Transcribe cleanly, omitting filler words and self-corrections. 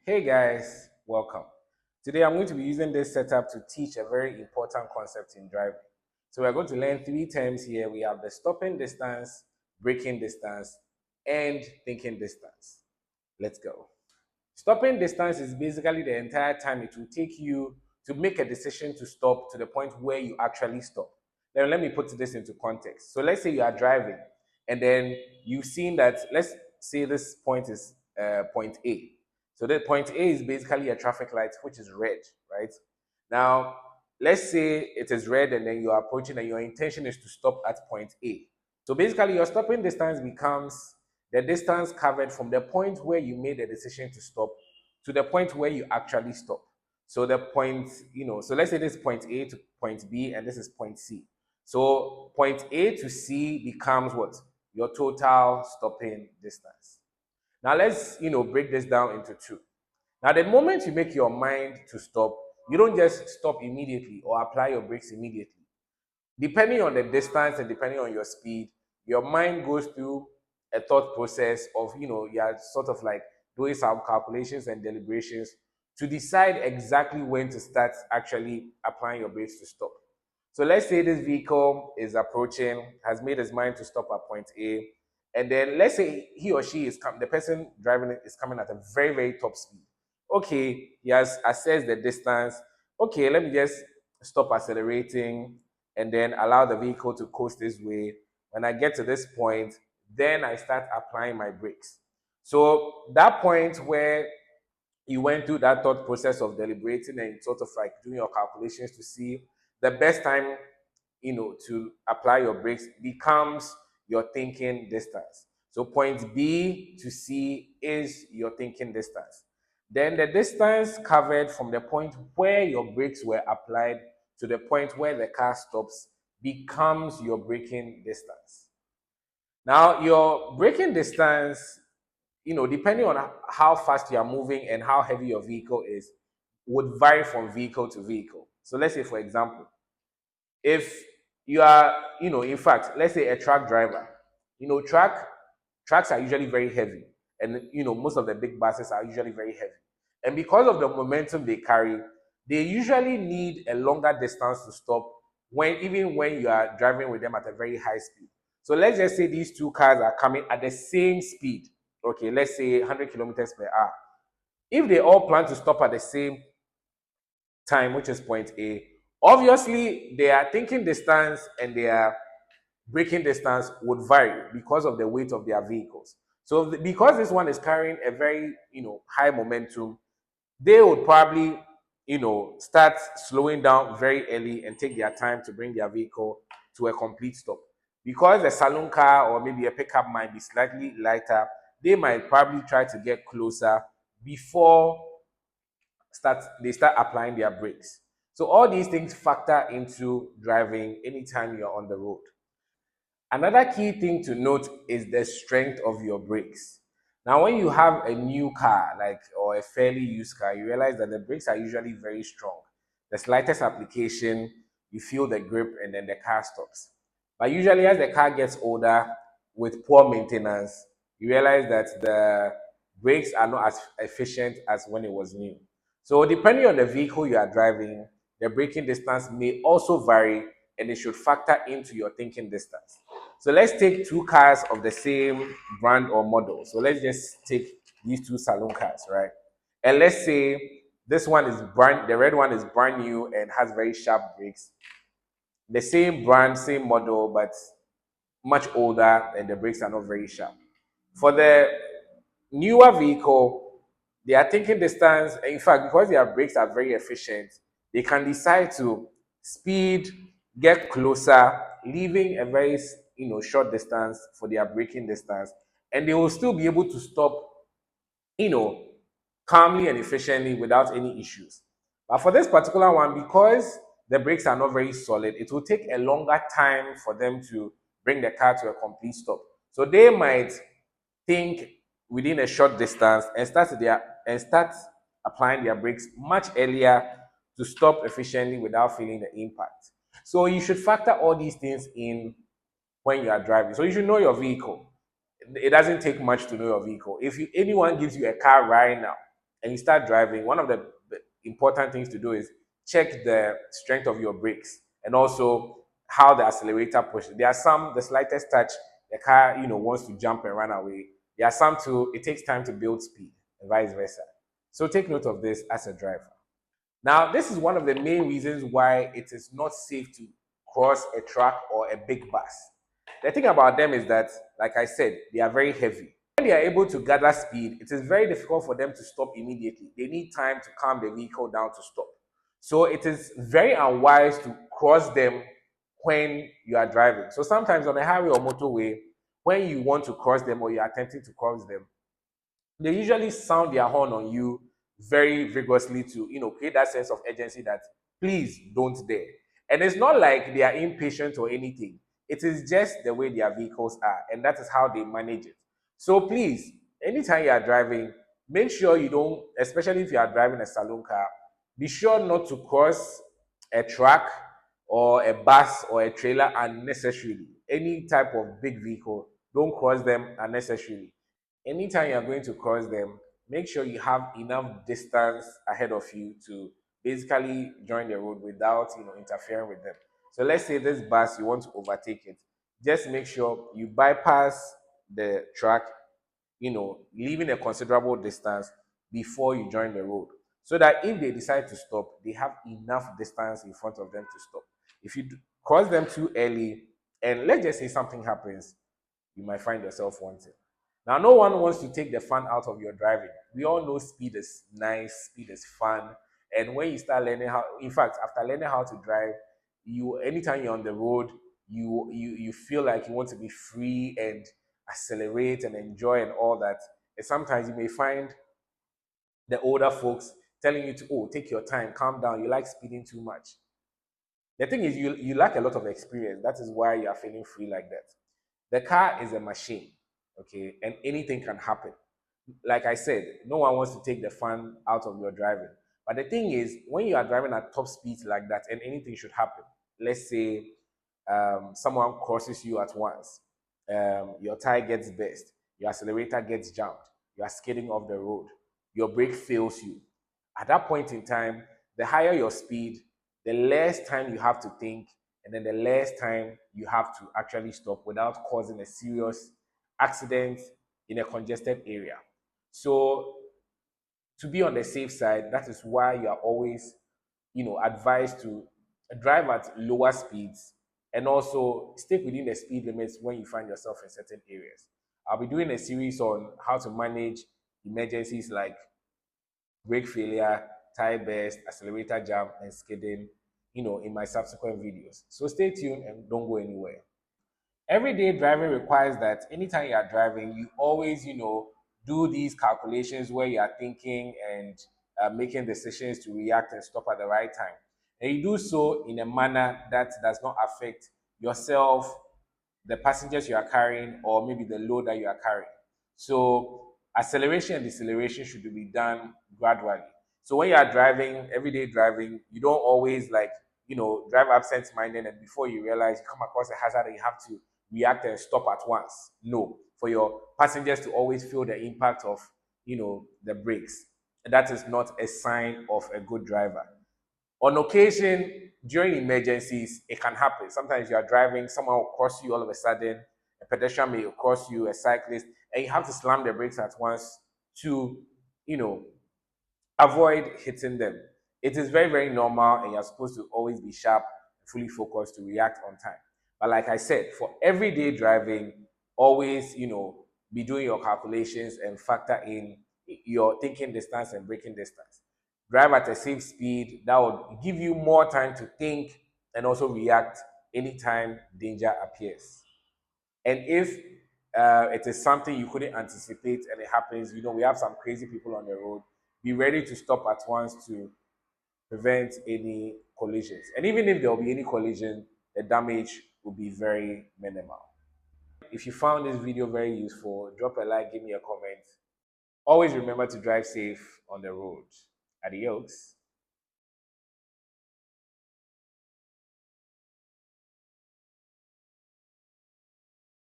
Hey guys, welcome. Today I'm going to be using this setup to teach a very important concept in driving. So we're going to learn three terms here. We have the stopping distance, braking distance, and thinking distance. Let's go. Stopping distance is basically the entire time it will take you to make a decision to stop to the point where you actually stop. Now, let me put this into context. So, let's say you are driving and then you've seen that, let's say this point is point A. So, that point A is basically a traffic light which is red, right? Now, let's say it is red and then you are approaching and your intention is to stop at point A. So basically, your stopping distance becomes the distance covered from the point where you made the decision to stop to the point where you actually stop. So the point, so let's say this is point A to point B and this is point C. So point A to C becomes what? Your total stopping distance. Now let's, break this down into two. Now, the moment you make your mind to stop, you don't just stop immediately or apply your brakes immediately. Depending on the distance and depending on your speed, your mind goes through a thought process of, you're sort of like doing some calculations and deliberations to decide exactly when to start actually applying your brakes to stop. So let's say this vehicle is approaching, has made his mind to stop at point A, and then let's say he or she the person driving it is coming at a very, very top speed. Okay, he has assessed the distance. Okay, let me just stop accelerating and then allow the vehicle to coast this way. When I get to this point, then I start applying my brakes. So that point where you went through that thought process of deliberating and sort of like doing your calculations to see the best time, to apply your brakes becomes your thinking distance. So point B to C is your thinking distance. Then the distance covered from the point where your brakes were applied to the point where the car stops becomes your braking distance. Now, your braking distance, depending on how fast you are moving and how heavy your vehicle is, would vary from vehicle to vehicle. So let's say, for example, if you are, in fact, let's say a truck driver, trucks are usually very heavy, and most of the big buses are usually very heavy, and because of the momentum they carry, they usually need a longer distance to stop even when you are driving with them at a very high speed. So let's just say these two cars are coming at the same speed. Okay, let's say 100 kilometers per hour. If they all plan to stop at the same time, which is point A, obviously their thinking distance and their braking distance would vary because of the weight of their vehicles. So because this one is carrying a very high momentum, they would probably start slowing down very early and take their time to bring their vehicle to a complete stop. Because a saloon car or maybe a pickup might be slightly lighter, they might probably try to get closer before they start applying their brakes. So all these things factor into driving anytime you're on the road. Another key thing to note is the strength of your brakes. Now, when you have a new car, or a fairly used car, you realize that the brakes are usually very strong. The slightest application, you feel the grip, and then the car stops. But usually, as the car gets older, with poor maintenance, you realize that the brakes are not as efficient as when it was new. So, depending on the vehicle you are driving, the braking distance may also vary, and it should factor into your thinking distance. So let's take two cars of the same brand or model. So let's just take these two saloon cars, right? And let's say the red one is brand new and has very sharp brakes. The same brand, same model, but much older, and the brakes are not very sharp. For the newer vehicle, their thinking distance, in fact, because their brakes are very efficient, they can decide to speed, get closer, leaving a very short distance for their braking distance, and they will still be able to stop, you know, calmly and efficiently without any issues. But for this particular one, because the brakes are not very solid, it will take a longer time for them to bring the car to a complete stop. So they might think within a short distance and start applying their brakes much earlier to stop efficiently without feeling the impact. So you should factor all these things in when you are driving. So you should know your vehicle. It doesn't take much to know your vehicle. If anyone gives you a car right now and you start driving, one of the important things to do is check the strength of your brakes and also how the accelerator pushes. There are some, the slightest touch, the car, wants to jump and run away. There are some too, it takes time to build speed and vice versa. So take note of this as a driver. Now, this is one of the main reasons why it is not safe to cross a truck or a big bus. The thing about them is that, like I said, they are very heavy. When they are able to gather speed, it is very difficult for them to stop immediately. They need time to calm the vehicle down to stop. So it is very unwise to cross them when you are driving. So sometimes on a highway or motorway, when you want to cross them or you're attempting to cross them, they usually sound their horn on you very vigorously to create that sense of urgency that please don't dare. And it's not like they are impatient or anything. It is just the way their vehicles are, and that is how they manage it. So please, anytime you are driving, make sure you don't, especially if you are driving a saloon car, be sure not to cross a truck or a bus or a trailer unnecessarily. Any type of big vehicle, don't cross them unnecessarily. Anytime you are going to cross them, make sure you have enough distance ahead of you to basically join the road without interfering with them. So let's say this bus, you want to overtake it. Just make sure you bypass the track, leaving a considerable distance before you join the road. So that if they decide to stop, they have enough distance in front of them to stop. If you cross them too early, and let's just say something happens, you might find yourself wanting. Now, no one wants to take the fun out of your driving. We all know speed is nice, speed is fun. And when you start learning how, in fact, after learning how to drive, anytime you're on the road, you feel like you want to be free and accelerate and enjoy and all that. And sometimes you may find the older folks telling you to, oh, take your time, calm down, you like speeding too much. The thing is, you lack a lot of experience. That is why you are feeling free like that. The car is a machine, okay, and anything can happen. Like I said, no one wants to take the fun out of your driving. But the thing is, when you are driving at top speeds like that, and anything should happen, let's say someone crosses you at once, your tire gets burst, your accelerator gets jammed, you are skidding off the road, your brake fails you. At that point in time, the higher your speed, the less time you have to think, and then the less time you have to actually stop without causing a serious accident in a congested area. So to be on the safe side, that is why you are always, advised to drive at lower speeds and also stick within the speed limits when you find yourself in certain areas. I'll be doing a series on how to manage emergencies like brake failure, tire burst, accelerator jam, and skidding, in my subsequent videos. So stay tuned and don't go anywhere. Everyday driving requires that anytime you are driving, you always, do these calculations where you are thinking and making decisions to react and stop at the right time. And you do so in a manner that does not affect yourself, the passengers you are carrying, or maybe the load that you are carrying. So acceleration and deceleration should be done gradually. So when you are driving, everyday driving, you don't always drive absent-minded, and before you realize you come across a hazard and you have to react and stop at once. No, for your passengers to always feel the impact of the brakes. That is not a sign of a good driver. On occasion, during emergencies, it can happen. Sometimes you are driving, someone will cross you all of a sudden, a pedestrian may cross you, a cyclist, and you have to slam the brakes at once to, you know, avoid hitting them. It is very, very normal, and you're supposed to always be sharp, fully focused to react on time. But like I said, for everyday driving, always, be doing your calculations and factor in your thinking distance and braking distance. Drive at a safe speed. That would give you more time to think and also react anytime danger appears. And if it is something you couldn't anticipate and it happens, we have some crazy people on the road. Be ready to stop at once to prevent any collisions. And even if there will be any collision, the damage will be very minimal. If you found this video very useful, drop a like, give me a comment. Always remember to drive safe on the road. Adios.